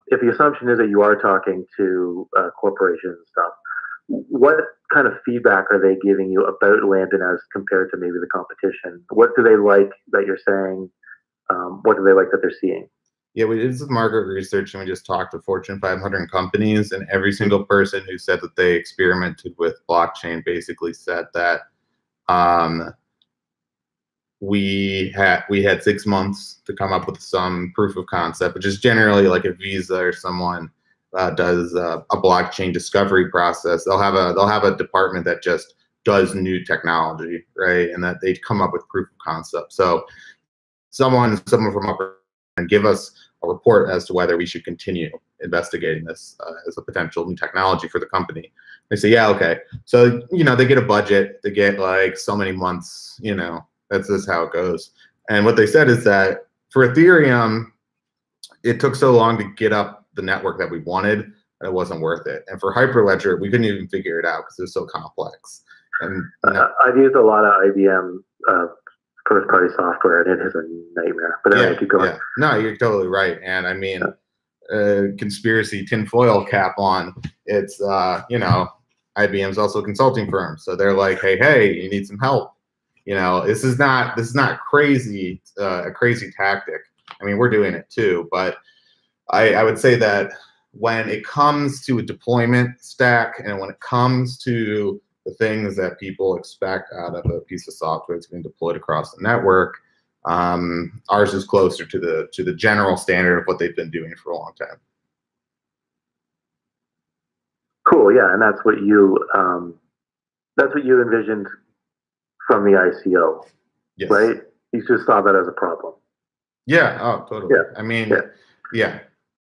if the assumption is that you are talking to corporations and stuff, what kind of feedback are they giving you about Lamden as compared to maybe the competition? What do they like that you're saying? What do they like that they're seeing? Yeah, we did some market research and we just talked to Fortune 500 companies, and every single person who said that they experimented with blockchain basically said that we had 6 months to come up with some proof of concept, which is generally like if Visa or someone does a blockchain discovery process, they'll have a department that just does new technology, right? And that they come up with proof of concept. So someone from up and give us a report as to whether we should continue investigating this as a potential new technology for the company. They say, yeah, okay. So, they get a budget, they get like so many months, that's just how it goes. And what they said is that for Ethereum, it took so long to get up the network that we wanted that it wasn't worth it. And for Hyperledger, we couldn't even figure it out because it was so complex. And I've used a lot of IBM first-party software, and it is a nightmare. But anyway, keep going. Yeah. No, you're totally right. And I mean, conspiracy tinfoil cap on. It's IBM's also a consulting firm, so they're like, hey, you need some help. This is not crazy, a crazy tactic. I mean, we're doing it too, but I would say that when it comes to a deployment stack and when it comes to the things that people expect out of a piece of software that's being deployed across the network, ours is closer to the general standard of what they've been doing for a long time. Cool, yeah, and that's what you envisioned from the ICO, yes. Right? You just saw that as a problem. Yeah. Oh, totally. Yeah. I mean, yeah.